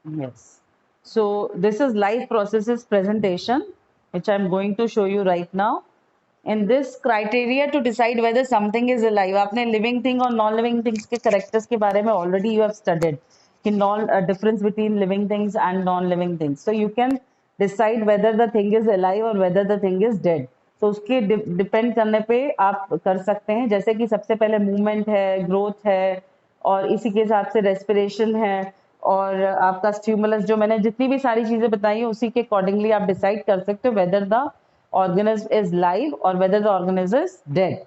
Yes. So this is life processes presentation, which I'm going to show you right now. In this criteria to decide whether something is alive, आपने living thing और non living things के characters के बारे में already you have studied कि non difference between living things and non living things. So you can decide whether the thing is alive or whether the thing is dead. So उसके depend करने पे आप कर सकते हैं, जैसे कि सबसे पहले movement है, growth है, और इसी के हिसाब से respiration है, और आपका स्टिमुलस, जो मैंने जितनी भी सारी चीजें बताई हैं उसी के अकॉर्डिंगली आप डिसाइड कर सकते हो whether the organism is live or whether the organism is dead.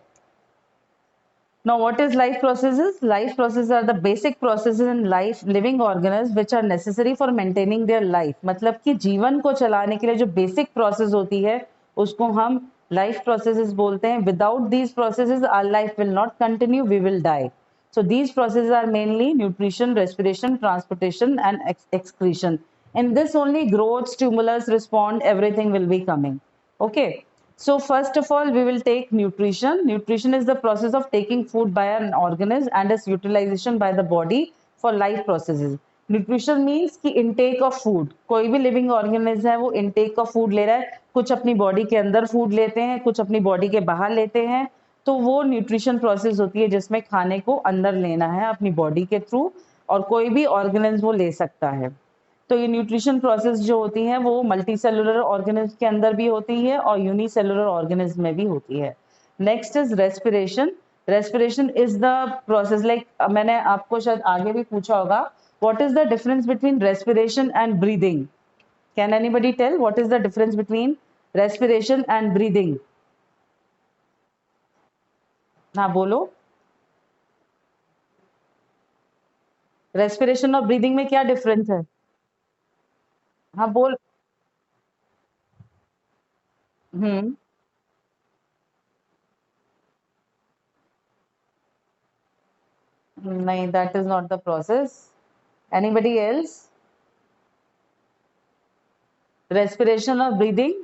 Now, what is life processes? Life processes are the basic processes in life living organisms which are necessary for maintaining their life. मतलब कि जीवन को चलाने के लिए जो basic process होती है उसको हम life processes बोलते हैं. Without these processes, our life will not continue. We will die. So these processes are mainly nutrition, respiration, transportation, and excretion. In this only growth, stimulus, respond, everything will be coming. Okay. So first of all, we will take nutrition. Nutrition is the process of taking food by an organism and its utilization by the body for life processes. Nutrition means कि intake of food. कोई भी living organism है वो intake of food ले रहा है. कुछ अपनी body के अंदर food लेते हैं, कुछ अपनी body के बाहर लेते हैं. तो वो न्यूट्रिशन प्रोसेस होती है जिसमें खाने को अंदर लेना है अपनी बॉडी के थ्रू, और कोई भी ऑर्गेनिज्म वो ले सकता है. तो ये न्यूट्रिशन प्रोसेस जो होती है वो मल्टी सेलुलर ऑर्गेनिज्म के अंदर भी होती है और यूनिसेलुलर ऑर्गेनिज्म में भी होती है. Next is respiration. Respiration is the process, like मैंने आपको शायद आगे भी पूछा होगा, what is the difference between respiration and breathing? Can anybody tell what is the difference between respiration and breathing? हाँ बोलो. रेस्पिरेशन और ब्रीदिंग में क्या डिफरेंस है? हाँ बोल. हम्म. नहीं, that is not the process. Anybody else? Respiration और ब्रीदिंग.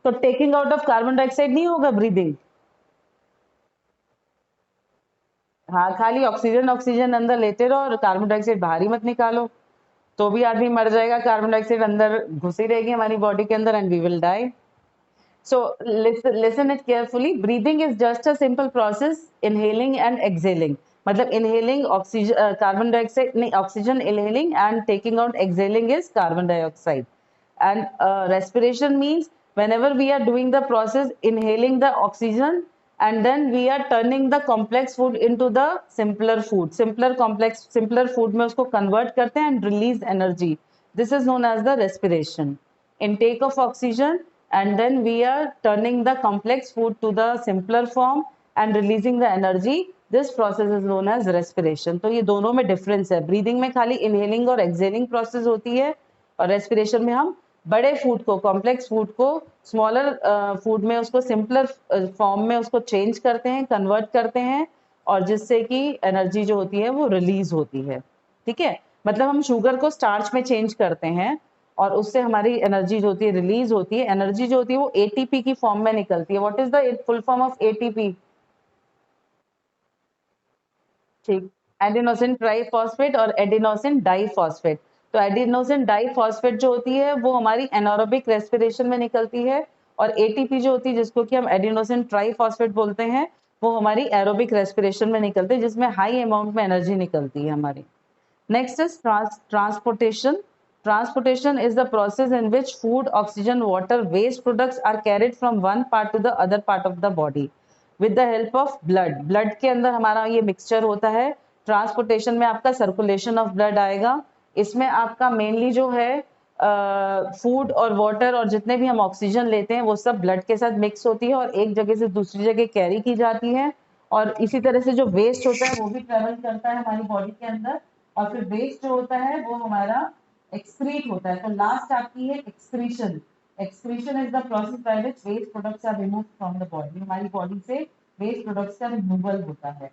तो taking out of carbon dioxide नहीं होगा ब्रीदिंग? हाँ, खाली ऑक्सीजन ऑक्सीजन अंदर लेते रहो और कार्बन डाइऑक्साइड बाहर ही मत निकालो, तो भी आदमी मर जाएगा. कार्बन डाइऑक्साइड अंदर घुसी रहेगी हमारी बॉडी के अंदर and we will die. So listen it carefully. Breathing is just a simple process, inhaling and exhaling. मतलब inhaling oxygen, carbon dioxide नहीं, oxygen inhaling and taking out exhaling is carbon dioxide. And respiration means whenever we are doing the process inhaling the oxygen and then we are turning the complex food into the simpler food. Simpler food में उसको convert करते हैं and release energy. This is known as the respiration. Intake of oxygen and then we are turning the complex food to the simpler form and releasing the energy. This process is known as respiration. तो ये दोनों में difference है. Breathing में खाली inhaling और exhaling process होती है, और respiration में हम बड़े फूड को, कॉम्प्लेक्स फूड को स्मॉलर फूड में उसको सिंपलर फॉर्म में उसको चेंज करते हैं, कन्वर्ट करते हैं, और जिससे कि एनर्जी जो होती है वो रिलीज होती है. ठीक है. मतलब हम शुगर को स्टार्च में चेंज करते हैं और उससे हमारी एनर्जी जो होती है रिलीज होती है. एनर्जी जो होती है वो एटीपी की फॉर्म में निकलती है. What is the full form of ATP? ठीक. एडिनोसिन ट्राइफॉस्फेट और एडिनोसिन डाइफॉस्फेट. तो एडिनोसिन डाइफॉस्फेट जो होती है वो हमारी एनारोबिक रेस्पिरेशन में निकलती है, और एटीपी जो होती है जिसको कि हम एडिनोसिन ट्राइफॉस्फेट बोलते हैं वो हमारी एरोबिक रेस्पिरेशन में निकलती है, जिसमें हाई अमाउंट में एनर्जी निकलती है हमारी. Next is transportation. Transportation is the process in which food, oxygen, water, waste products are carried from one part to the other part of the body with the help of blood. Blood के अंदर हमारा ये mixture होता है. Transportation में आपका circulation of blood आएगा. इसमें आपका mainly जो है फूड और वाटर और जितने भी हम ऑक्सीजन लेते हैं वो सब ब्लड के साथ मिक्स होती है और एक जगह से दूसरी जगह कैरी की जाती है. और इसी तरह से जो वेस्ट होता है वो भी ट्रेवल करता है हमारी बॉडी के अंदर, और फिर वेस्ट जो होता है वो हमारा एक्सक्रीट होता है. तो लास्ट आपकी है excretion. Excretion is the process by which waste products are removed from the body. हमारी बॉडी से वेस्ट प्रोडक्ट्स का रिमूवल होता है.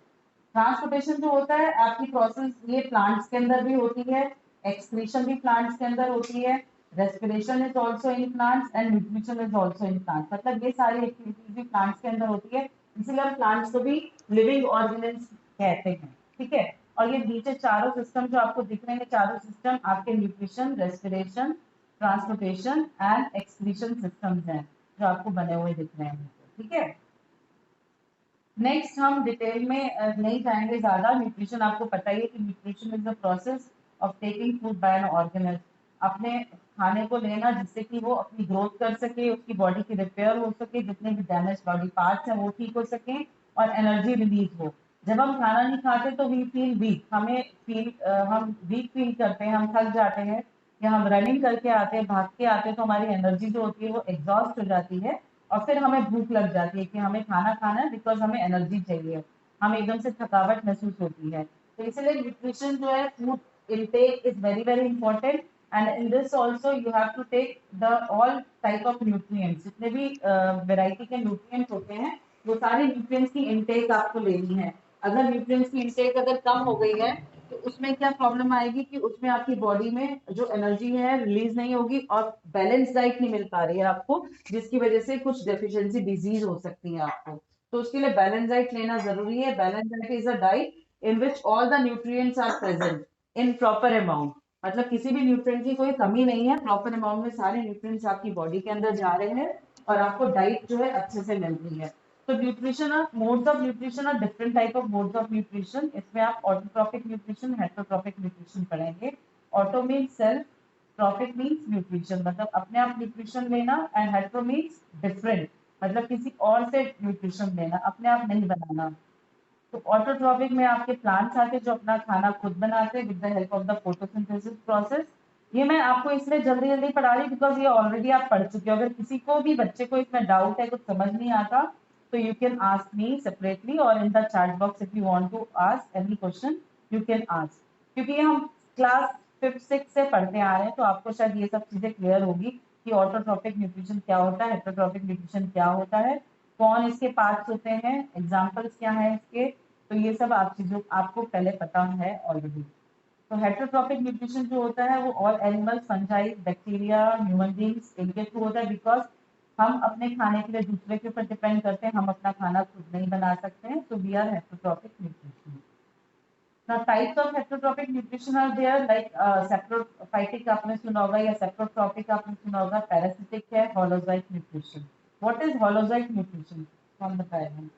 ट्रांसपोर्टेशन जो होता है आपकी प्रोसेस ये प्लांट्स के अंदर भी होती है, एक्सक्रीशन भी प्लांट्स के अंदर होती है, respiration is also in plants and nutrition is also in plants. मतलब ये सारी एक्टिविटीज भी प्लांट्स के अंदर होती है, इसीलिए हम प्लांट्स को भी लिविंग ऑर्गेनिज्म कहते हैं। ठीक है, और ये नीचे चारों सिस्टम जो आपको दिख रहे हैं, चारों सिस्टम आपके nutrition, respiration, transportation and excretion systems हैं जो आपको बने हुए दिख रहे हैं। ठीक है, नेक्स्ट हम डिटेल में नहीं जाएंगे ज्यादा। न्यूट्रिशन आपको पता ही है कि nutrition is the process of taking food by an organism. अपने खाने को लेना जिससे कि वो अपनी ग्रोथ कर सके, उसकी बॉडी की रिपेयर हो सके, जितने भी डैमेज बॉडी पार्ट्स हैं वो ठीक हो सके और एनर्जी रिलीज हो। जब हम खाना नहीं खाते तो वी फील वीक, हम वीक फील करते हैं, हम थक जाते हैं, या हम रनिंग करके आते हैं, भाग के आते हैं, तो हमारी एनर्जी जो होती है वो एग्जॉस्ट हो जाती है और फिर हमें भूख लग जाती है कि हमें खाना खाना है, बिकॉज हमें एनर्जी चाहिए, हम एकदम से थकावट महसूस होती है। तो इसलिए न्यूट्रिशन जो है, food intake is very very important. And in this also you have to take the all type of nutrients, जितने भी वेराइटी के न्यूट्रिएंट्स होते हैं वो सारे न्यूट्रिएंट्स की इनटेक आपको लेनी है। अगर न्यूट्रिएंट्स की इनटेक अगर कम हो गई है तो उसमें क्या प्रॉब्लम आएगी कि उसमें आपकी बॉडी में जो एनर्जी है रिलीज नहीं होगी और बैलेंस डाइट नहीं मिल पा रही है आपको, जिसकी वजह से कुछ डेफिशिएंसी डिजीज हो सकती है आपको। तो उसके लिए बैलेंस डाइट लेना जरूरी है। Balance diet is a diet in which all the nutrients are present in proper amount. मतलब किसी भी न्यूट्रिएंट की कोई कमी नहीं है, प्रॉपर अमाउंट में सारे न्यूट्रिएंट्स आपकी बॉडी के अंदर जा रहे हैं और आपको डाइट जो है अच्छे से मिल रही है। तो nutrition of modes of nutrition और different type of modes of nutrition, इसमें आप ऑटोट्रॉपिक न्यूट्रिशन, हेटरोट्रॉपिक न्यूट्रिशन पढ़ेंगे। Auto means self, trophic means nutrition मतलब अपने आप न्यूट्रिशन लेना, एंड हेट्रो मीन्स डिफरेंट मतलब किसी और से न्यूट्रिशन लेना, अपने आप नहीं बनाना। तो ऑटोट्रॉपिक में आपके प्लांट्स आते हैं जो अपना खाना खुद बनाते हैं with the help of the photosynthesis process. ये मैं आपको इसलिए जल्दी जल्दी पढ़ा रही बिकॉज ये ऑलरेडी आप पढ़ चुके हो। अगर किसी को भी बच्चे को इसमें डाउट है, कुछ समझ नहीं आता, तो you can ask me separately or in the chat box if you want to ask any question you can ask. क्योंकि ये हम क्लास 5th 6th से पढ़ते आ रहे हैं तो आपको शायद ये सब चीजें क्लियर होगी कि ऑटोट्रॉपिक न्यूट्रिशन क्या होता है, हेटरोट्रॉपिक न्यूट्रिशन क्या होता है, कौन इसके पार्ट्स होते हैं, एग्जाम्पल्स क्या है इसके। तो ये सब आप चीजों आपको पहले पता है ऑलरेडी। तो हेटरोट्रॉपिक न्यूट्रिशन जो होता है वो all animals, fungi, bacteria, human beings इनके थ्रू होता है बिकॉज हम अपने खाने के लिए दूसरे के ऊपर डिपेंड करते हैं, हम अपना खाना खुद नहीं बना सकते हैं। तो we are heterotrophic nutrition. Now types of heterotrophic nutrition are there like saprophytic आपने सुना होगा या saprotropic आपने सुना होगा, parasitic है, holozoic nutrition। What is holozoic nutrition? कौन बताएगा?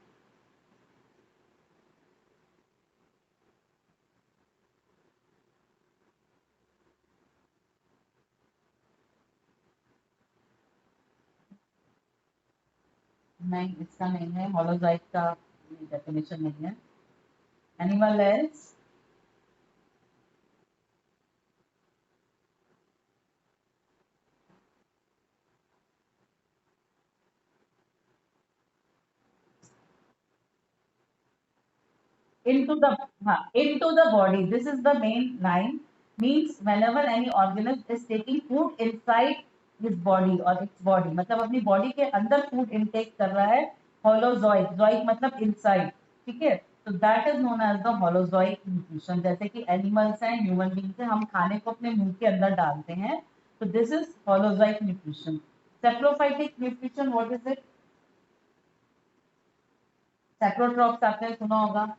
नहीं, इसका नहीं है, holozoic का डेफिनेशन नहीं है। Animal else? Into the into the body. This is the main line. Means whenever any organism is taking food inside his body or its body, मतलब अपनी बॉडी के अंदर फूड इनटेक कर रहा है। होलोजोइक, जोइक मतलब इनसाइड। ठीक है, तो that is known as the holozoic nutrition. जैसे कि एनिमल्स हैं, ह्यूमन बींग्स हैं, हम खाने को अपने मुंह के अंदर डालते हैं, तो this is holozoic nutrition. Saprophytic nutrition what is it? Saprotrophs आपने सुना होगा।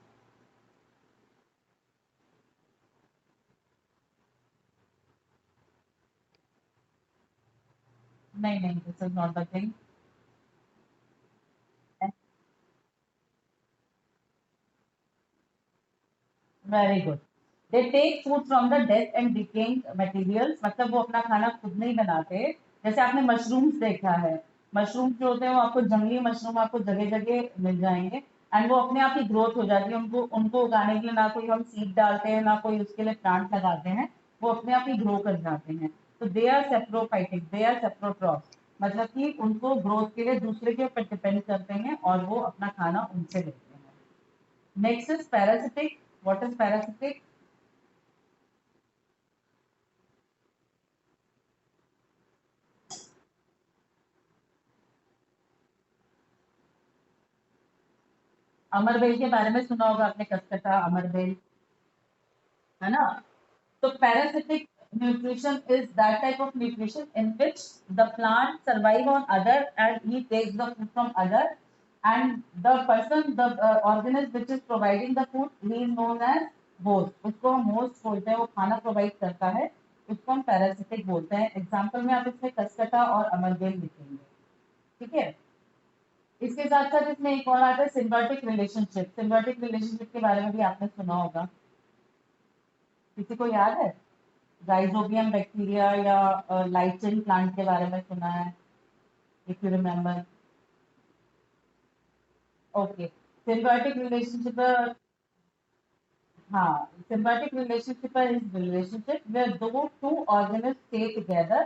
नहीं नहीं, this is not the thing. Very good. They take food from the dead and decaying materials, मतलब वो अपना खाना खुद नहीं बनाते। जैसे आपने मशरूम्स देखा है, मशरूम जो होते हैं वो आपको जंगली मशरूम आपको जगह जगह मिल जाएंगे, एंड वो अपने आप ही ग्रोथ हो जाती है। उनको उनको उगाने के लिए ना कोई हम सीड डालते हैं, ना कोई उसके लिए प्लांट लगाते हैं, वो अपने आप ही ग्रो कर जाते हैं। तो they are saprophytic, they are saprotrophs, मतलब कि उनको ग्रोथ के लिए दूसरे के ऊपर डिपेंड करते हैं और वो अपना खाना उनसे लेते हैं। Next is parasitic. What is parasitic? अमरबेल के बारे में सुना होगा आपने, कसकटा, अमरबेल, है ना। तो parasitic nutrition is that type of nutrition in which the plant survive on other and he takes the food from other, and the person, the organism which is providing the food, he is known as host. उसको हम host बोलते हैं, वो खाना provide करता है, उसको हम पैरासिटिक बोलते हैं। एग्जाम्पल में आप इसमें कसकटा और अमरबेल लिखेंगे, ठीक है। इसके साथ साथ इसमें एक और आता है सिम्बायोटिक रिलेशनशिप। सिम्बायोटिक रिलेशनशिप के बारे में भी आपने सुना होगा, किसी को याद है? राइजोबियम बैक्टीरिया या लाइट चेन प्लांट के बारे में सुना है, if you remember? Okay, symbiotic relationship, हाँ, symbiotic relationship is relationship where two organisms stay together.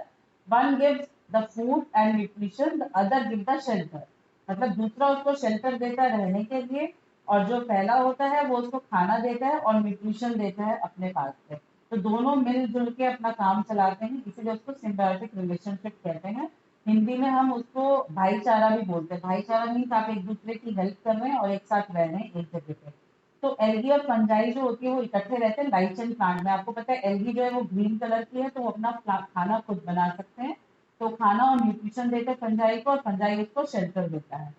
One gives the food and nutrition, the other gives the shelter. मतलब दूसरा उसको शेल्टर देता है रहने के लिए, और जो पहला होता है वो उसको खाना देता है और न्यूट्रिशन देता है अपने पास से। तो दोनों मिलजुल के अपना काम चलाते हैं, इसीलिए उसको सिम्बायोटिक रिलेशनशिप कहते हैं। हिंदी में हम उसको भाईचारा भी बोलते हैं। भाईचारा मीन्स आप एक दूसरे की हेल्प कर रहे हैं और एक साथ रह रहे हैं एक जगह पे। तो एल्गी और फंजाई जो होती है वो इकट्ठे रहते हैं लाइट चेन प्लांट में। आपको पता है एल्गी जो है वो ग्रीन कलर की है, तो वो अपना खाना खुद बना सकते हैं, तो खाना और न्यूट्रिशन देते हैं फंजाई को, और फंजाई उसको शेल्टर देता है।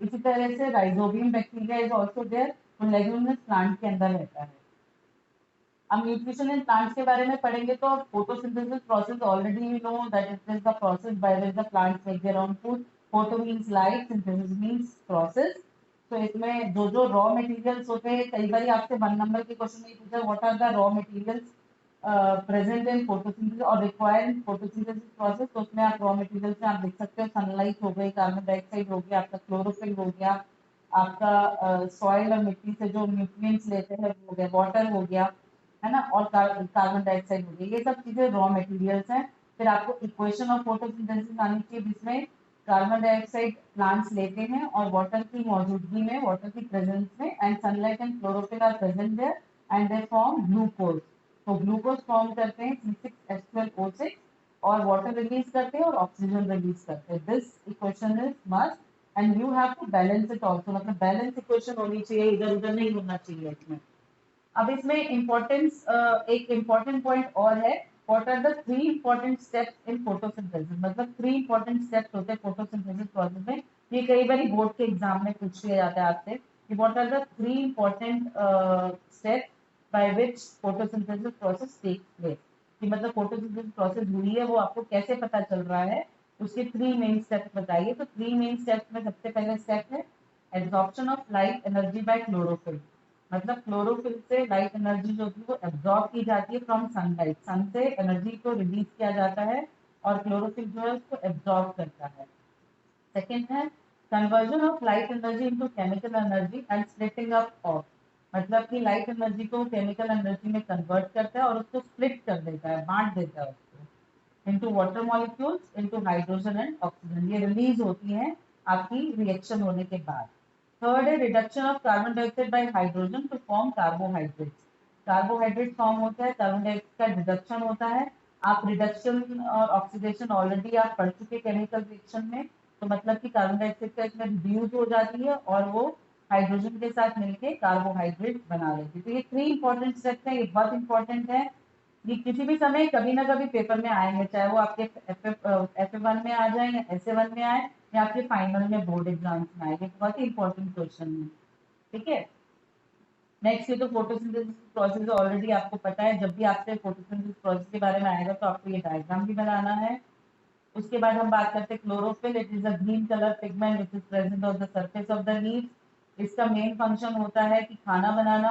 इसी तरह से rhizobium bacteria is also there, वो लेग्यूमिनस प्लांट के अंदर रहता है। अब न्यूट्रिशन इन प्लांट्स के बारे में पढ़ेंगे तो photosynthesis process already you know that it is the process by which the plants make their own food. Photo means light, synthesis means process. तो इसमें जो जो रॉ मटेरियल्स होते हैं, कई बार आपसे 1 नंबर के क्वेश्चन में पूछा what are the raw materials present in photosynthesis और रिक्वायर्ड इन फोटोसिंथेसिस प्रोसेस। तो उसमें आप रॉ मटेरियल्स में आप देख सकते हो सनलाइट हो गई, कार्बन डाइऑक्साइड हो गया, आपका क्लोरोफिल हो गया, आपका सॉइल और मिट्टी से जो न्यूट्रिएंट्स लेते हैं वो हो गया, वाटर हो गया, है ना, और कार्बन डाइऑक्साइड हो गई। ये सब चीजें रॉ मटेरियल्स हैं। फिर आपको इक्वेशन ऑफ फोटोसिंथेसिस आनी चाहिए, जिसमें कार्बन डाइऑक्साइड प्लांट्स लेते हैं और वाटर की मौजूदगी में, वाटर की प्रेजेंस में, and sunlight and chlorophyll are present there and they form glucose. तो ग्लूकोज फॉर्म करते हैं C6H12O6, और वाटर रिलीज करते हैं और ऑक्सीजन रिलीज करते हैं। This equation is must and you have to balance it also, मतलब बैलेंस इक्वेशन होनी चाहिए, इधर उधर नहीं होना चाहिए इसमें। अब इसमें इम्पोर्टेंस, एक इम्पोर्टेंट पॉइंट और है, what are the 3 important steps in photosynthesis. मतलब 3 इम्पोर्टेंट स्टेप्स होते हैं फोटोसिंथेसिस प्रोसेस में। ये कई बार बोर्ड के एग्जाम में पूछ लिया जाता है आपसे कि what are the 3 important steps by which photosynthesis process takes place. कि मतलब फोटोसिंथेसिस प्रोसेस हुई है वो आपको कैसे पता चल रहा है, उसके 3 मेन स्टेप्स बताइए। तो 3 मेन स्टेप्स में सबसे पहले स्टेप है absorption of light energy by chlorophyll. मतलब क्लोरोफिल से लाइट एनर्जी जो होती है वो एब्जॉर्ब की जाती है फ्रॉम सनलाइट, सन से एनर्जी को रिलीज किया जाता है और क्लोरोफिल जो है उसको एब्जॉर्ब करता है। सेकेंड है conversion of light energy into chemical energy and splitting up of. मतलब कि लाइट एनर्जी को केमिकल एनर्जी में कन्वर्ट करता है और उसको स्प्लिट कर देता है, बांट देता है उसको into water molecules, into hydrogen and oxygen. ये रिलीज होती है आपकी रिएक्शन होने के बाद। थर्ड है reduction of carbon dioxide by hydrogen to form carbohydrates. Carbohydrate form होता है, कार्बन डाइऑक्साइड का रिडक्शन होता है। आप रिडक्शन और ऑक्सीडेशन ऑलरेडी आप पढ़ चुके केमिकल रिएक्शन में। तो मतलब कि कार्बन डाइऑक्साइड का इसमें रिड्यूस हो जाती है और वो हाइड्रोजन के साथ मिलके कार्बोहाइड्रेट बना लेती है। तो ये 3 इम्पोर्टेंट स्टेप्स हैं, ये बहुत इंपॉर्टेंट है। ये किसी भी समय कभी ना कभी पेपर में आएंगे, चाहे वो आपके FA1 में आ जाए या SA1 में आए या आपके फाइनल में बोर्ड एग्जाम्स में आए। ये बहुत ही इंपॉर्टेंट क्वेश्चन है, ठीक है। नेक्स्ट ये तो फोटोसिंथेसिस प्रोसेस ऑलरेडी आपको पता है। जब भी आपसे फोटोसिंथेसिस प्रोसेस के बारे में आएगा तो आपको ये डायग्राम भी बनाना है। उसके बाद हम बात करते हैं chlorophyll. It is a green colour pigment which is present on the surface of the leaf. इसका मेन फंक्शन होता है कि खाना बनाना।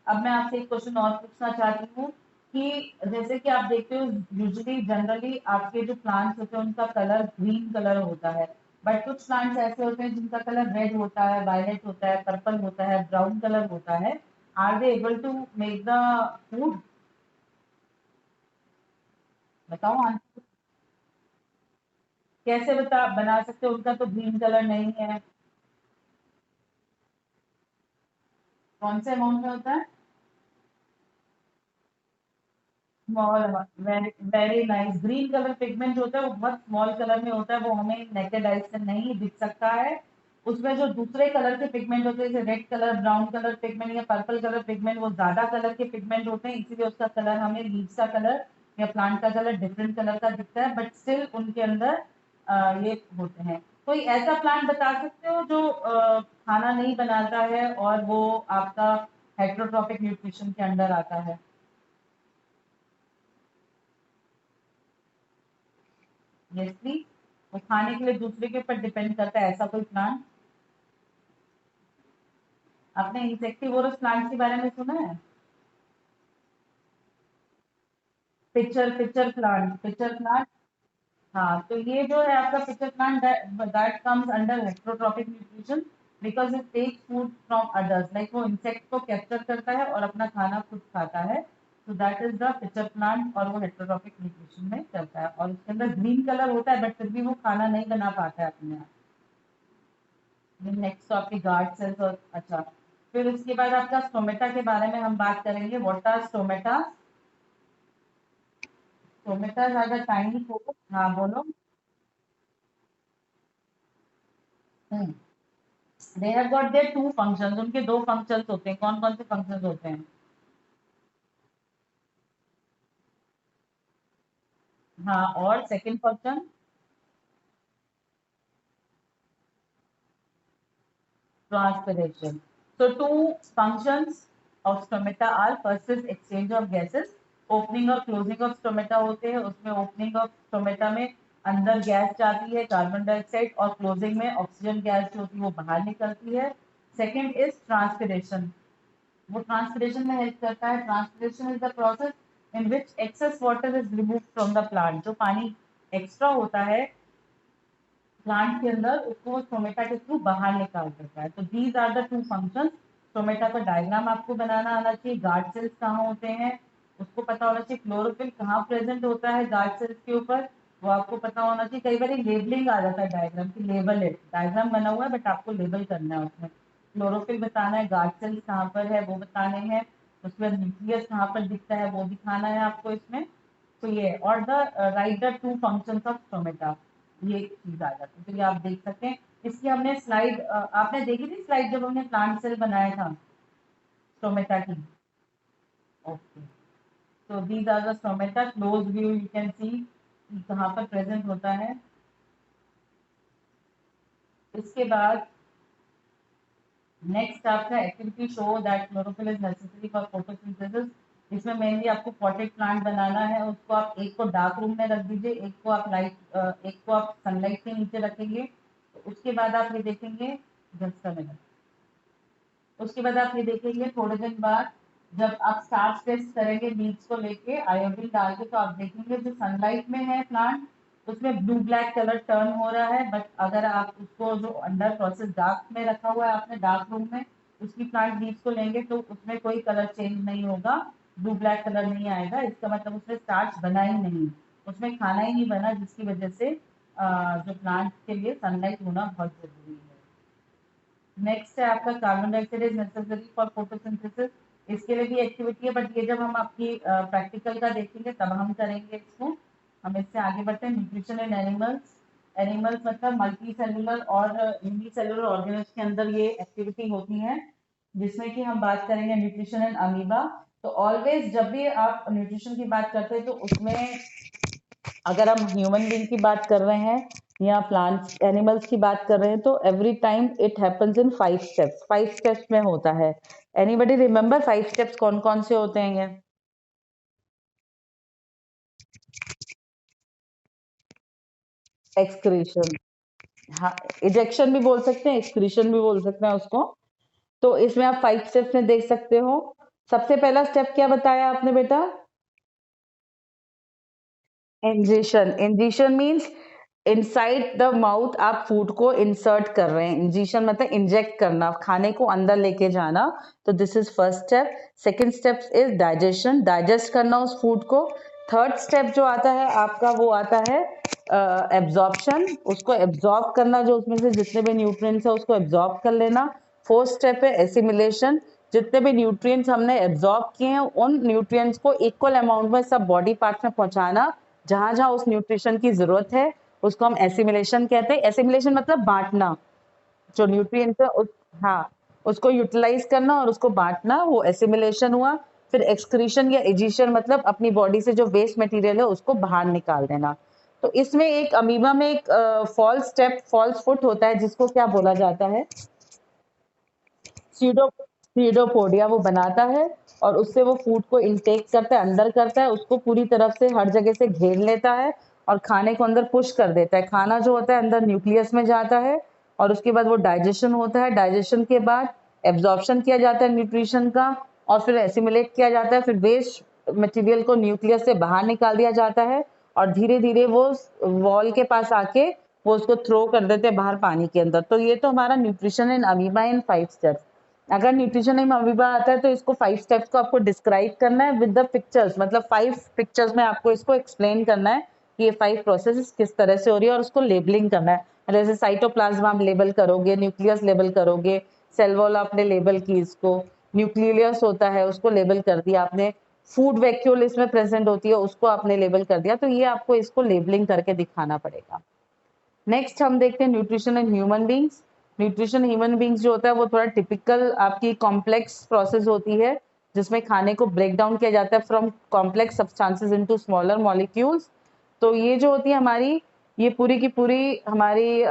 अब मैं आपसे एक क्वेश्चन और पूछना चाहती हूँ कि जैसे कि आप देखते हो यूजुअली जनरली आपके जो प्लांट्स होते हैं उनका कलर ग्रीन कलर होता है, बट कुछ प्लांट्स ऐसे होते हैं जिनका कलर रेड होता है, वायलेट होता है, पर्पल होता है, ब्राउन कलर होता है। Are they able to make the food? बताओ आंसर। कैसे बना सकते हो, उनका तो ग्रीन कलर नहीं है। कौन से अमाउंट में होता है? Small. Very very nice. Green colour pigment जो होता है वो बहुत स्मॉल कलर में होता है, वो हमें नेकेड आइज से नहीं दिख सकता है। उसमें जो दूसरे कलर के पिगमेंट होते हैं जैसे red colour, brown colour pigment या पर्पल कलर पिगमेंट, वो ज्यादा कलर के पिगमेंट होते हैं, इसीलिए उसका कलर हमें लीव्स का कलर या प्लांट का कलर डिफरेंट कलर का दिखता है, बट स्टिल उनके अंदर ये होते हैं। कोई ऐसा प्लांट बता सकते हो जो खाना नहीं बनाता है और वो आपका हेटेरोट्रॉपिक न्यूट्रिशन के अंडर आता है? Yes please. वो खाने के लिए दूसरे के ऊपर डिपेंड करता है, ऐसा कोई प्लांट? आपने इंसेक्टिवोरस प्लांट के बारे में सुना है? Pitcher plant. हाँ, तो ये जो है आपका pitcher plant, that comes under heterotrophic nutrition because it takes food from others, like वो इंसेक्ट को कैप्चर करता है और अपना खाना खुद खाता है। तो that is the pitcher plant, और वो हेटेरोट्रॉपिक न्यूट्रिशन में चलता है, और उसके अंदर ग्रीन कलर होता है, बट फिर भी वो खाना नहीं बना पाता है अपने आप। नेक्स्ट तो आपकी गार्ड सेल्स, और अच्छा, फिर उसके बाद आपका स्टोमेटा के बारे में हम बात करेंगे। What are stomata? Stomatas are the tiny pores. हाँ बोलो। They have got their two functions, उनके दो फंक्शंस होते हैं। कौन कौन से फंक्शंस होते हैं? हाँ, और second function? Transpiration. So two functions of stomata are, first is exchange of gases, opening और क्लोजिंग ऑफ स्टोमेटा होते हैं। उसमें ओपनिंग ऑफ स्टोमेटा में अंदर गैस जाती है कार्बन डाइऑक्साइड, और क्लोजिंग में ऑक्सीजन गैस जो होती है वो बाहर निकलती है। Second is transpiration. वो ट्रांसपिरेशन में हेल्प करता है। Transpiration is the process in which excess water is remove from the plant. जो पानी एक्स्ट्रा होता है प्लांट के अंदर, उसको वो स्टोमेटा के थ्रू बाहर निकाल देता है। तो these are the two function. Stomata का डायग्राम आपको बनाना आना चाहिए। गार्ड सेल्स कहाँ होते हैं उसको पता होना चाहिए। क्लोरोफिल कहाँ प्रेजेंट होता है गार्ड सेल्स के ऊपर, वो आपको पता होना चाहिए। कई बार लेबलिंग आ जाता है डायग्राम की, लेबल है, डायग्राम बना हुआ है बट आपको लेबल करना है उसमें। क्लोरोफिल बताना है, गार्ड सेल्स कहाँ पर है वो बताने हैं, उसके बाद न्यूक्लियस कहाँ पर दिखता है वो दिखाना है आपको इसमें। तो ये और the right the two functions of stomata, ये चीज आ जाती है। तो ये आप देख सकते हैं। इसकी हमने स्लाइड, आपने देखी थी स्लाइड जब हमने प्लांट सेल बनाया था स्टोमेटा की? ओके। तो these are the stomata, close view you can see कहाँ पर प्रेजेंट होता है। इसके बाद नेक्स्ट आपका activity show that chlorophyll is necessary for photosynthesis. इसमें मेनली आपको पॉटेड प्लांट बनाना है। उसको आप एक को डार्क रूम में रख दीजिए, एक को आप लाइट, एक को आप सनलाइट के नीचे रखेंगे। तो उसके बाद आप ये देखेंगे, जस्ट अ मिनट, उसके बाद आप ये देखेंगे थोड़े दिन बाद जब आप स्टार्च टेस्ट करेंगे बीज को लेके आयोडीन डाल के, तो आप देखेंगे जो सनलाइट में है प्लांट उसमें ब्लू ब्लैक कलर टर्न हो रहा है। बट अगर आप उसको जो अंडर प्रोसेस डार्क में रखा हुआ है आपने डार्क रूम में, उसकी प्लांट बीज को लेंगे तो उसमें कोई कलर चेंज नहीं होगा, ब्लू ब्लैक कलर नहीं आएगा। इसका मतलब उसमें स्टार्च बना ही नहीं, उसमें खाना ही नहीं बना, जिसकी वजह से जो प्लांट के लिए सनलाइट होना बहुत जरूरी है। नेक्स्ट है आपका carbon dioxide is necessary for photosynthesis. इसके लिए भी एक्टिविटी है, बट ये जब हम आपकी प्रैक्टिकल का देखेंगे तब हम करेंगे इसको। हम इससे आगे बढ़ते हैं। Nutrition in animals. एनिमल्स मतलब मल्टी सेलुलर और यूनिसेलुलर ऑर्गेनिज्म के अंदर ये एक्टिविटी होती है, जिसमें कि हम बात करेंगे न्यूट्रिशन इन अमीबा। तो ऑलवेज जब भी आप न्यूट्रिशन की बात करते हैं तो उसमें अगर हम ह्यूमन बीइंग की बात कर रहे हैं या प्लांट्स एनिमल्स की बात कर रहे हैं, तो every time it happens in 5 steps. 5 steps में होता है। एनीबडी रिमेम्बर 5 स्टेप्स कौन कौन से होते हैं? एक्सक्रीशन, हाँ, इजेक्शन भी बोल सकते हैं, एक्सक्रीशन भी बोल सकते हैं उसको। तो इसमें आप 5 स्टेप्स में देख सकते हो। सबसे पहला स्टेप क्या बताया आपने बेटा? Ingestion. Ingestion means inside the mouth आप फूड को इंसर्ट कर रहे हैं। इंजेशन मतलब इंजेक्ट करना, खाने को अंदर लेके जाना। तो this is first step. Second step is digestion, digest करना उस फूड को। थर्ड स्टेप जो आता है आपका वो आता है एब्जॉर्प्शन, उसको एब्जॉर्ब करना, जो उसमें से जितने भी न्यूट्रिएंट्स है उसको एब्जॉर्ब कर लेना। फोर्थ स्टेप है एसिमिलेशन, जितने भी न्यूट्रिएंट्स हमने एब्जॉर्ब किए हैं उन न्यूट्रिएंट्स को इक्वल अमाउंट में सब बॉडी पार्ट में पहुंचाना, जहां जहां उस न्यूट्रिशन की जरूरत है उसको हम एसिमिलेशन कहते हैं। एसिमिलेशन मतलब बांटना, जो न्यूट्रिएंट्स है उस, हाँ, उसको यूटिलाइज करना और उसको बांटना, वो एसिमिलेशन हुआ। फिर एक्सक्रीशन या एजिशन मतलब अपनी बॉडी से जो वेस्ट मटेरियल है उसको बाहर निकाल देना। तो इसमें एक अमीबा में एक फॉल्स स्टेप, फॉल्स फुट होता है, जिसको क्या बोला जाता है, सीडोपोडिया वो बनाता है, और उससे वो फूड को इनटेक करता है, अंदर करता है, उसको पूरी तरफ से हर जगह से घेर लेता है और खाने को अंदर पुश कर देता है। खाना जो होता है अंदर न्यूक्लियस में जाता है और उसके बाद वो डाइजेशन होता है। डाइजेशन के बाद एब्जॉर्प्शन किया जाता है न्यूट्रिशन का, और फिर एसिमुलेट किया जाता है। फिर वेस्ट मटेरियल को न्यूक्लियस से बाहर निकाल दिया जाता है और धीरे धीरे वो वॉल के पास आके वो उसको थ्रो कर देते हैं बाहर पानी के अंदर। तो ये तो हमारा nutrition in amoeba in 5 steps. अगर न्यूट्रिशन इन अमीबा आता है तो इसको 5 स्टेप्स को आपको डिस्क्राइब करना है विद द पिक्चर्स, मतलब 5 पिक्चर्स में आपको इसको एक्सप्लेन करना है कि ये 5 प्रोसेस किस तरह से हो रही है, और उसको लेबलिंग करना है। जैसे साइटोप्लाज्म आप लेबल करोगे, न्यूक्लियस लेबल करोगे, सेल वॉल आपने लेबल की, इसको न्यूक्लियस होता है उसको लेबल कर दिया आपने, फूड वैक्यूल इसमें प्रेजेंट होती है उसको आपने लेबल कर दिया। तो ये आपको इसको लेबलिंग करके दिखाना पड़ेगा। नेक्स्ट हम देखते हैं nutrition in human beings. Nutrition human beings जो होता है वो थोड़ा टिपिकल आपकी कॉम्प्लेक्स प्रोसेस होती है, जिसमें खाने को ब्रेक डाउन किया जाता है from complex substances into smaller molecules. तो ये जो होती है हमारी, ये पूरी की पूरी हमारी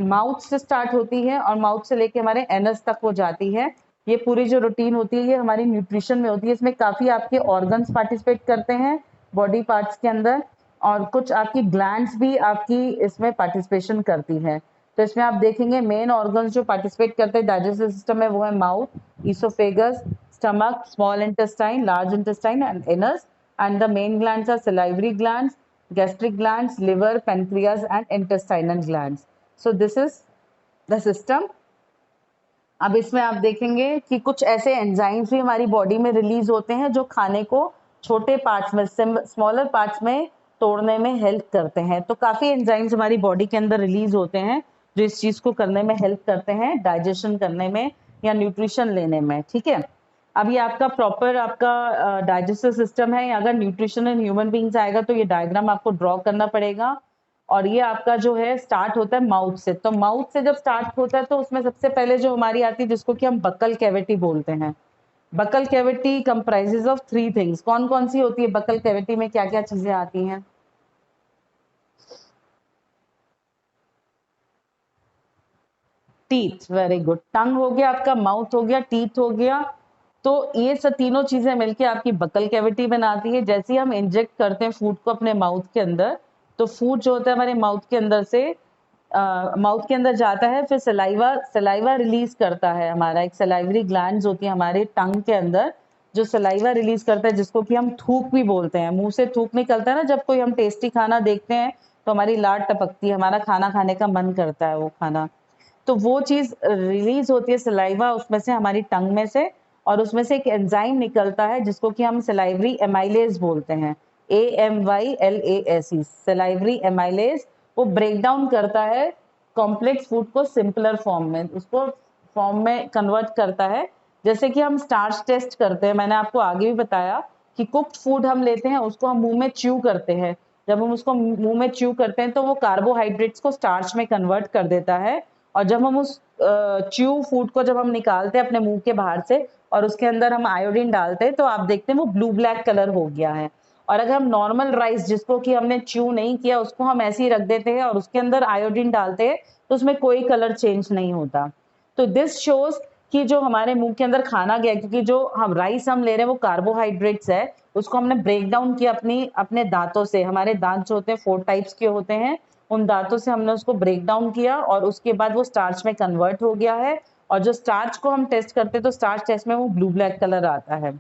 माउथ से स्टार्ट होती है और माउथ से लेके हमारे एनस तक वो जाती है। ये पूरी जो रूटीन होती है ये हमारी न्यूट्रिशन में होती है। इसमें काफी आपके ऑर्गन्स पार्टिसिपेट करते हैं बॉडी पार्ट्स के अंदर, और कुछ आपकी ग्लैंड्स भी आपकी इसमें पार्टिसिपेशन करती हैं। तो इसमें आप देखेंगे मेन ऑर्गन्स जो पार्टिसिपेट करते हैं डाइजेस्टिव सिस्टम में वो है mouth, oesophagus, stomach, small intestine, large intestine and anus. And the main glands are salivary glands, gastric glands, liver, pancreas and intestinal glands. So this is the system. अब इसमें आप देखेंगे कि कुछ ऐसे एंजाइम्स भी हमारी बॉडी में रिलीज होते हैं जो खाने को छोटे पार्ट्स में, स्मॉलर पार्ट्स में तोड़ने में हेल्प करते हैं। तो काफी एंजाइम्स हमारी बॉडी के अंदर रिलीज होते हैं जो इस चीज को करने में हेल्प करते हैं, डाइजेशन करने में या न्यूट्रिशन लेने में। ठीक है, अब ये आपका प्रॉपर आपका डाइजेस्टिव सिस्टम है। अगर न्यूट्रिशन इन ह्यूमन बींग्स आएगा तो ये डायग्राम आपको ड्रॉ करना पड़ेगा। और ये आपका जो है स्टार्ट होता है माउथ से। तो माउथ से जब स्टार्ट होता है तो उसमें सबसे पहले जो हमारी आती है जिसको कि हम बकल कैविटी बोलते हैं। Buccal cavity comprises of 3 things. कौन कौन सी होती है बकल कैविटी में, क्या क्या चीजें आती हैं? Teeth, very good. टंग हो गया आपका, माउथ हो गया, टीथ हो गया। तो ये सब तीनों चीजें मिलके आपकी बकल कैविटी बनाती है। जैसे ही हम इंजेक्ट करते हैं फूड को अपने माउथ के अंदर, तो फूड जो होता है हमारे माउथ के अंदर से माउथ के अंदर जाता है, फिर सलाइवा सलाइवा रिलीज करता है। हमारा एक सलाइवरी ग्लैंड्स होती है हमारे टंग के अंदर जो सलाइवा रिलीज करता है, जिसको कि हम थूक भी बोलते हैं। मुंह से थूक निकलता है ना, जब कोई हम टेस्टी खाना देखते हैं तो हमारी लार टपकती है, हमारा खाना खाने का मन करता है वो खाना। तो वो चीज रिलीज होती है सलाइवा उसमें से, हमारी टंग में से, और उसमें से एक एंजाइम निकलता है जिसको कि हम सलाइवरी एमाइलेज बोलते हैं। AMYLASE, salivary amylase. वो ब्रेक डाउन करता है कॉम्प्लेक्स फूड को सिंपलर फॉर्म में, उसको फॉर्म में कन्वर्ट करता है। जैसे कि हम स्टार्च टेस्ट करते हैं, मैंने आपको आगे भी बताया कि कुक्ड फूड हम लेते हैं उसको हम मुंह में च्यू करते हैं। जब हम उसको मुंह में च्यू करते हैं तो वो कार्बोहाइड्रेट्स को स्टार्च में कन्वर्ट कर देता है। और जब हम उस च्यू फूड को जब हम निकालते हैं अपने मुंह के बाहर से और उसके अंदर हम आयोडीन डालते हैं तो आप देखते हैं वो ब्लू ब्लैक कलर हो गया है। और अगर हम नॉर्मल राइस जिसको कि हमने च्यू नहीं किया उसको हम ऐसे ही रख देते हैं और उसके अंदर आयोडीन डालते हैं तो उसमें कोई कलर चेंज नहीं होता। तो दिस शोज कि जो हमारे मुंह के अंदर खाना गया, क्योंकि जो हम राइस हम ले रहे हैं वो कार्बोहाइड्रेट्स है, उसको हमने ब्रेक डाउन किया अपने दांतों से। हमारे दांत जो होते हैं 4 टाइप्स के होते हैं, उन दांतों से हमने उसको ब्रेक डाउन किया और उसके बाद वो स्टार्च में कन्वर्ट हो गया है। और जो स्टार्च को हम टेस्ट करते हैं तो स्टार्च टेस्ट में वो ब्लू ब्लैक कलर आता है।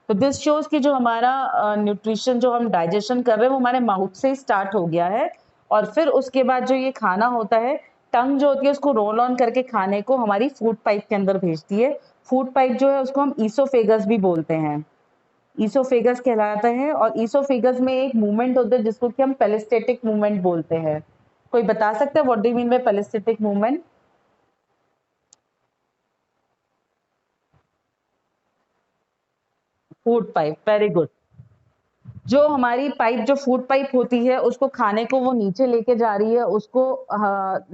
तो दिस शोज कि जो हमारा न्यूट्रिशन जो हम डाइजेशन कर रहे हैं वो हमारे माउथ से ही स्टार्ट हो गया है। और फिर उसके बाद जो ये खाना होता है, टंग जो होती है उसको रोल ऑन करके खाने को हमारी फूड पाइप के अंदर भेजती है। फूड पाइप जो है उसको हम ईसोफेगस भी बोलते हैं, ईसोफेगस कहलाता है। और ईसोफेगस में एक मूवमेंट होता है जिसको कि हम पेलिस्टेटिक मूवमेंट बोलते हैं। कोई बता सकता है what do you mean by peristaltic movement? Food pipe, very good. जो हमारी पाइप जो फूड पाइप होती है उसको खाने को वो नीचे लेके जा रही है, उसको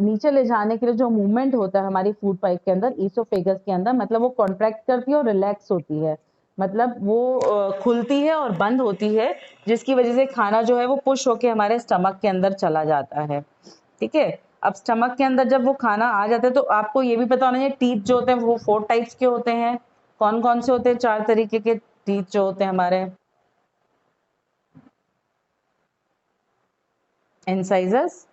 नीचे ले जाने के लिए जो मूवमेंट होता है हमारी फूड पाइप के अंदर ईसोफेगस के अंदर, मतलब वो कॉन्ट्रैक्ट करती है और रिलैक्स होती है। मतलब वो खुलती है और बंद होती है, जिसकी वजह से खाना जो है वो पुश होके हमारे स्टमक के अंदर चला जाता है। ठीक है, अब स्टमक के अंदर जब वो खाना आ जाता है तो आपको ये भी पता होना चाहिए टीथ जो होते हैं वो 4 टाइप्स के होते हैं। कौन कौन से होते हैं? 4 तरीके के टीथ जो होते हैं हमारे। इंसाइजर्स।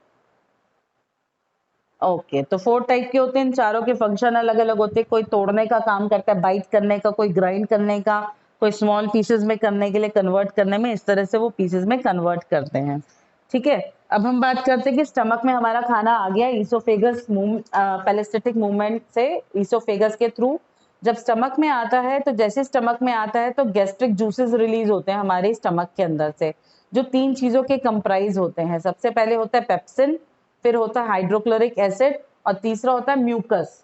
ओके, तो 4 टाइप के होते हैं, इन चारों के फंक्शन अलग अलग होते हैं। कोई तोड़ने का काम करता है, बाइट करने का, कोई ग्राइंड करने का, कोई स्मॉल पीसेस में करने के लिए, कन्वर्ट करने में, इस तरह से वो पीसेस में कन्वर्ट करते हैं। ठीक है, अब हम बात करते हैं कि स्टमक में हमारा खाना आ गया ईसोफेगस पेलिस्टेटिक मूवमेंट से, ईसोफेगस के थ्रू जब स्टमक में आता है, तो जैसे स्टमक में आता है तो गैस्ट्रिक जूसेस रिलीज होते हैं हमारे स्टमक के अंदर से, जो 3 चीजों के कंप्राइज होते हैं। सबसे पहले होता है पेप्सिन, फिर होता है हाइड्रोक्लोरिक एसिड, और तीसरा होता है mucus.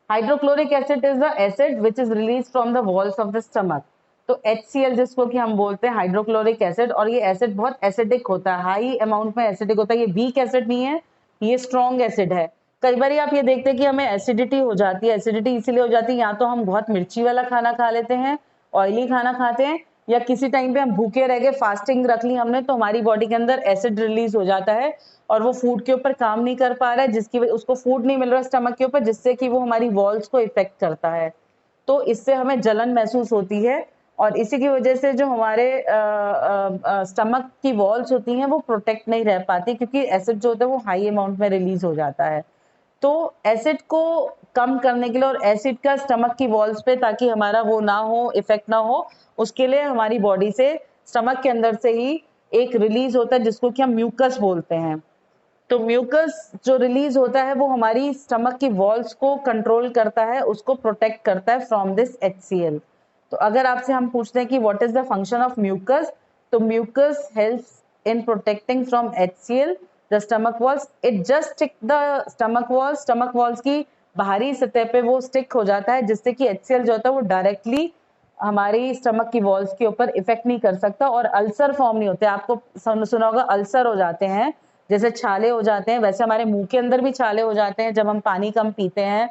Hydrochloric acid is the acid which is release from the walls of the stomach. तो HCl जिसको कि हम बोलते हैं हाइड्रोक्लोरिक एसिड, और ये एसिड बहुत एसिडिक होता है, हाई अमाउंट में एसिडिक होता है। ये वीक एसिड नहीं है, ये स्ट्रॉन्ग एसिड है। कई बार आप ये देखते हैं कि हमें एसिडिटी हो जाती है। एसिडिटी इसीलिए हो जाती है या तो हम बहुत मिर्ची वाला खाना खा लेते हैं, ऑयली खाना खाते हैं, या किसी टाइम पे हम भूखे रह गए, फास्टिंग रख ली हमने, तो हमारी बॉडी के अंदर एसिड रिलीज हो जाता है और वो फूड के ऊपर काम नहीं कर पा रहा है, जिसकी उसको फूड नहीं मिल रहा स्टमक के ऊपर, जिससे कि वो हमारी वॉल्स को इफेक्ट करता है। तो इससे हमें जलन महसूस होती है, और इसी की वजह से जो हमारे स्टमक की वॉल्स होती हैं वो प्रोटेक्ट नहीं रह पाती, क्योंकि एसिड जो होता है वो हाई अमाउंट में रिलीज हो जाता है। तो एसिड को कम करने के लिए, और एसिड का स्टमक की वॉल्स पे, ताकि हमारा वो ना हो, इफेक्ट ना हो, उसके लिए हमारी बॉडी से स्टमक के अंदर से ही एक रिलीज होता है जिसको कि हम म्यूकस बोलते हैं। तो म्यूकस जो रिलीज होता है वो हमारी स्टमक की वॉल्स को कंट्रोल करता है, उसको प्रोटेक्ट करता है फ्रॉम दिस HCl। तो अगर आपसे हम पूछते हैं कि what is the function of mucus, तो mucus helps in protecting from HCl the stomach walls. It just stick the stomach walls की बाहरी सतह पे वो स्टिक हो जाता है, जिससे कि HCl जो होता है वो डायरेक्टली हमारी स्टमक की वॉल्स के ऊपर इफेक्ट नहीं कर सकता, और अल्सर फॉर्म नहीं होते। आपको सुना होगा अल्सर हो जाते हैं, जैसे छाले हो जाते हैं, वैसे हमारे मुंह के अंदर भी छाले हो जाते हैं जब हम पानी कम पीते हैं,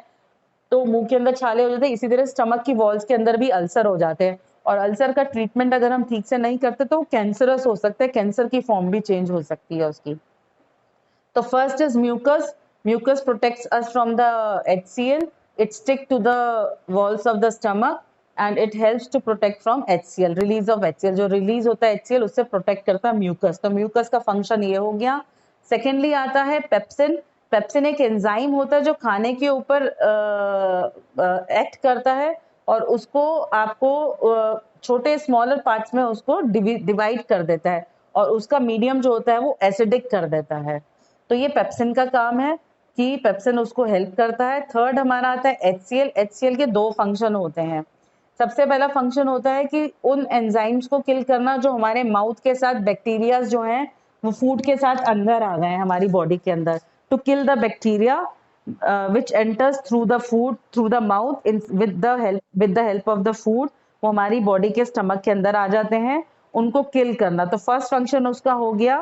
तो मुंह के अंदर छाले हो जाते हैं। इसी तरह स्टमक की वॉल्स के अंदर भी अल्सर हो जाते हैं, और अल्सर का ट्रीटमेंट अगर हम ठीक से नहीं करते तो कैंसरस हो सकते हैं, कैंसर की फॉर्म भी चेंज हो सकती है उसकी। तो first is mucus. Mucus protects us from the HCl, it stick to the walls of the stomach and it helps to protect from HCl, release of HCl। जो रिलीज होता है HCl उससे प्रोटेक्ट करता है म्यूकस। तो mucus का function ये हो गया। सेकेंडली आता है पेप्सिन। पेप्सिन एक एंजाइम होता है जो खाने के ऊपर एक्ट करता है, और उसको आपको छोटे स्मॉलर पार्ट्स में उसको डिवाइड कर देता है, और उसका मीडियम जो होता है वो एसिडिक कर देता है। तो ये पेप्सिन का काम है कि पेप्सिन उसको हेल्प करता है। थर्ड हमारा आता है HCl। HCl के 2 फंक्शन होते हैं। सबसे पहला फंक्शन होता है कि उन एंजाइम्स को किल करना जो हमारे माउथ के साथ बैक्टीरिया जो हैं वो फूड के साथ अंदर आ गए हैं हमारी बॉडी के अंदर, to kill the bacteria which enters through the food through the mouth with the help of the food, वो हमारी बॉडी के स्टमक के अंदर आ जाते हैं, उनको किल करना। तो फर्स्ट फंक्शन उसका हो गया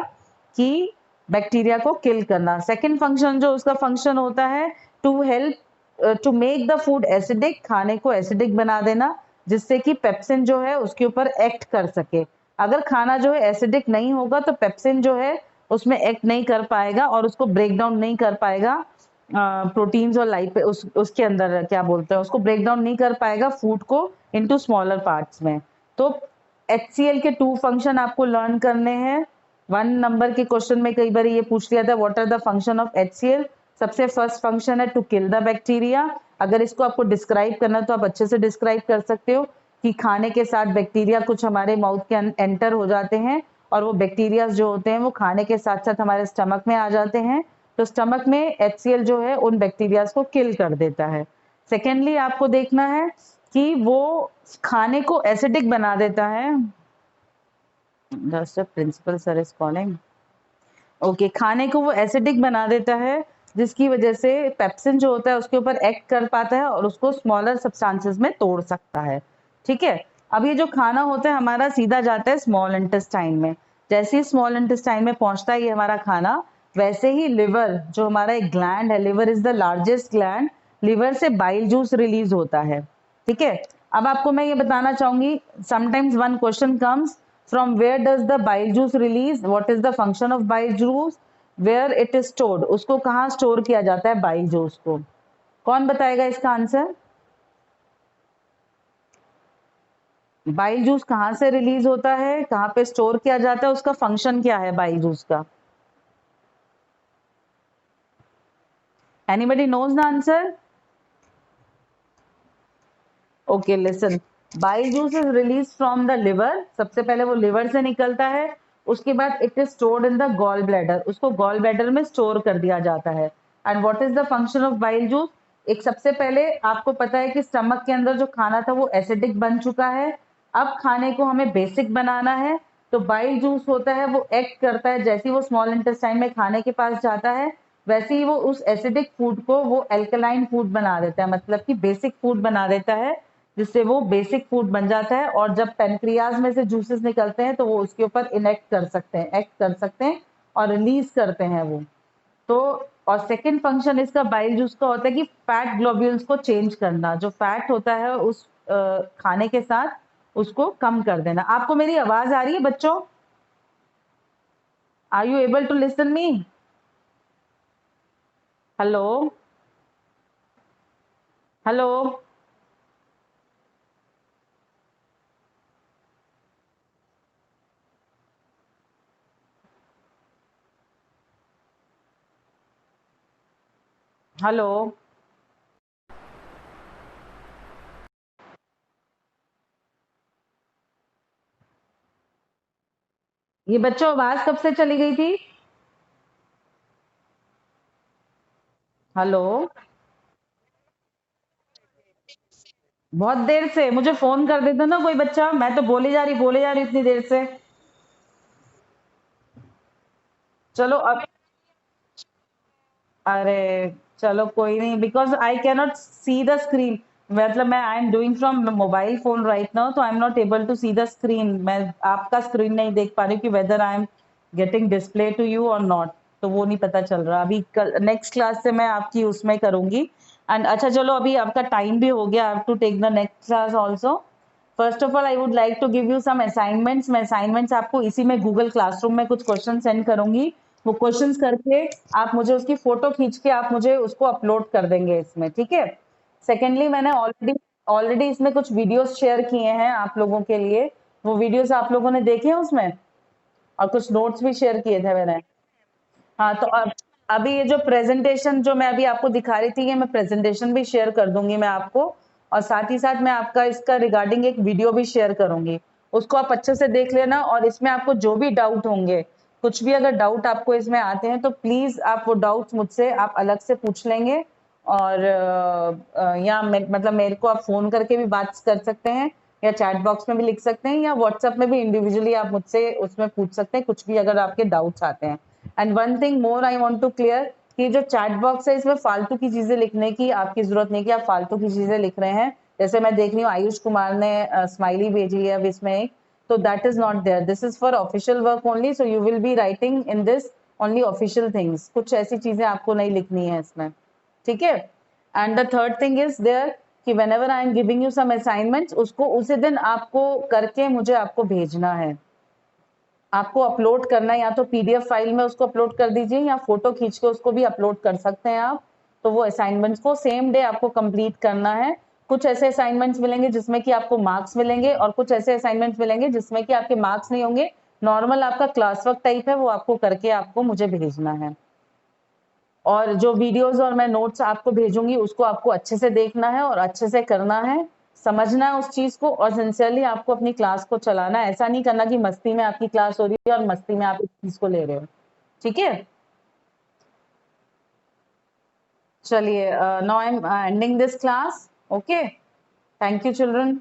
कि बैक्टीरिया को किल करना। सेकेंड फंक्शन जो उसका फंक्शन होता है, to help to make the food acidic, खाने को एसिडिक बना देना, जिससे कि पेप्सिन जो है उसके ऊपर एक्ट कर सके। अगर खाना जो है एसिडिक नहीं होगा तो पेप्सिन जो है उसमें एक्ट नहीं कर पाएगा और उसको ब्रेक डाउन नहीं कर पाएगा, प्रोटीन्स और लाइप उसके अंदर क्या बोलते हैं उसको ब्रेक डाउन नहीं कर पाएगा फूड को इनटू स्मॉलर पार्ट्स में। तो HCl के 2 फंक्शन आपको लर्न करने हैं। 1 नंबर के क्वेश्चन में कई बार ये पूछ लिया था what are the function of HCl। सबसे फर्स्ट फंक्शन है टू किल द बैक्टीरिया। अगर इसको आपको डिस्क्राइब करना है तो आप अच्छे से डिस्क्राइब कर सकते हो कि खाने के साथ बैक्टीरिया कुछ हमारे माउथ के एंटर हो जाते हैं, और वो बैक्टीरिया जो होते हैं वो खाने के साथ साथ हमारे स्टमक में आ जाते हैं। तो स्टमक में HCl जो है उन बैक्टीरियाज को किल कर देता है। सेकेंडली आपको देखना है कि वो खाने को एसिडिक बना देता है। Just principal sir is calling. Okay, खाने को वो एसिडिक बना देता है, जिसकी वजह से पेप्सिन जो होता है उसके ऊपर एक्ट कर पाता है और उसको स्मॉलर सब्सटेंसेस में तोड़ सकता है। ठीक है, अब ये जो खाना होता है हमारा सीधा जाता है स्मॉल इंटेस्टाइन में। जैसे ही स्मॉल इंटेस्टाइन में पहुंचता है ये हमारा खाना, वैसे ही लिवर जो हमारा एक ग्लैंड है, liver is the largest gland, liver से बाइल जूस रिलीज होता है। ठीक है, अब आपको मैं ये बताना चाहूंगी, sometimes one question comes, from where does the bile juice release, what is the function of bile juice, where it is stored, उसको कहाँ स्टोर किया जाता है बाइल जूस को? कौन बताएगा इसका आंसर? बाइल जूस कहाँ से रिलीज होता है, कहाँ पे स्टोर किया जाता है, उसका फंक्शन क्या है बाइल जूस का? Anybody knows the answer? Okay listen, bile juice is release from the liver, सबसे पहले वो लिवर से निकलता है, उसके बाद it is stored in the gall bladder, उसको गॉल ब्लैडर में स्टोर कर दिया जाता है। And what is the function of bile juice? एक सबसे पहले आपको पता है कि स्टमक के अंदर जो खाना था वो एसिडिक बन चुका है, अब खाने को हमें बेसिक बनाना है, तो बाइल जूस होता है वो एक्ट करता है, जैसे ही वो स्मॉल इंटेस्टाइन में खाने के पास जाता है वैसे ही वो उस एसिडिक फूड को वो एल्कलाइन फूड बना देता है, मतलब कि बेसिक फूड बना देता है, जिससे वो बेसिक फूड बन जाता है। और जब पेनक्रियाज में से जूसेस निकलते हैं तो वो उसके ऊपर इनेक्ट कर सकते हैं, एक्ट कर सकते हैं और रिलीज करते हैं वो। तो और सेकंड फंक्शन इसका बाइल जूस का होता है कि फैट ग्लोब्यूल्स को चेंज करना, जो फैट होता है उस खाने के साथ उसको कम कर देना। आपको मेरी आवाज आ रही है बच्चों? Are you able to listen me? Hello hello. Hello. ये बच्चों आवाज कब से चली गई थी? हेलो। बहुत देर से मुझे फोन कर देता ना कोई बच्चा, मैं तो बोले जा रही इतनी देर से। चलो अब, अरे चलो कोई नहीं, because I cannot see the screen, मतलब मैं I am doing from mobile phone right now, तो I am not able to see the screen, मैं आपका स्क्रीन नहीं देख पा रही हूँ कि whether I am getting display to you or not, तो वो नहीं पता चल रहा अभी। कल नेक्स्ट क्लास से मैं आपकी उसमें करूंगी। एंड अच्छा चलो, अभी आपका टाइम भी हो गया, I have to take the next class also. First of all I would like to give you some assignments, मैं असाइनमेंट्स आपको इसी में गूगल क्लासरूम में कुछ क्वेश्चन सेंड करूंगी, वो क्वेश्चंस करके आप मुझे उसकी फोटो खींच के आप मुझे उसको अपलोड कर देंगे इसमें, ठीक है? सेकेंडली, मैंने ऑलरेडी ऑलरेडी इसमें कुछ वीडियोस शेयर किए हैं आप लोगों के लिए, वो वीडियोस आप लोगों ने देखे हैं उसमें, और कुछ नोट्स भी शेयर किए थे मैंने। हाँ तो अब अभी ये जो प्रेजेंटेशन जो मैं अभी आपको दिखा रही थी, ये मैं प्रेजेंटेशन भी शेयर कर दूंगी मैं आपको, और साथ ही साथ मैं आपका इसका रिगार्डिंग एक वीडियो भी शेयर करूंगी, उसको आप अच्छे से देख लेना, और इसमें आपको जो भी डाउट होंगे, कुछ भी अगर डाउट आपको इसमें आते हैं तो प्लीज आप वो डाउट्स मुझसे आप अलग से पूछ लेंगे, और या मतलब मेरे को आप फोन करके भी बात कर सकते हैं, या चैट बॉक्स में भी लिख सकते हैं, या व्हाट्सएप में भी इंडिविजुअली आप मुझसे उसमें पूछ सकते हैं कुछ भी अगर आपके डाउट्स आते हैं। And one thing more I want to clear, कि जो चैट बॉक्स है इसमें फालतू की चीजें लिखने की आपकी जरूरत नहीं, कि आप फालतू की चीजें लिख रहे हैं, जैसे मैं देख रही हूँ आयुष कुमार ने स्माइली भेजी है अब इसमें एक, तो that is not there, this is for official work only, so you will be writing in this only official things, कुछ ऐसी चीजें आपको नहीं लिखनी है इसमें, ठीक है? And the third thing is there कि whenever I am giving you some assignments, उसको उसी दिन आपको करके मुझे आपको भेजना है, आपको अपलोड करना है, या तो पीडीएफ फाइल में उसको अपलोड कर दीजिए, या फोटो खींच के उसको भी अपलोड कर सकते हैं आप। तो वो असाइनमेंट्स को सेम डे आपको कंप्लीट करना है। कुछ ऐसे असाइनमेंट्स मिलेंगे जिसमें कि आपको मार्क्स मिलेंगे, और कुछ ऐसे असाइनमेंट्स मिलेंगे जिसमें कि आपके मार्क्स नहीं होंगे, नॉर्मल आपका क्लास वर्क टाइप है, वो आपको करके आपको मुझे भेजना है। और जो वीडियोस और मैं नोट्स आपको भेजूंगी उसको आपको अच्छे से देखना है और अच्छे से करना है, समझना है उस चीज को, और सिंसियरली आपको अपनी क्लास को चलाना है, ऐसा नहीं करना कि मस्ती में आपकी क्लास हो रही है और मस्ती में आप इस चीज को ले रहे हो, ठीक है? चलिए, now I am ending this class, okay, thank you children.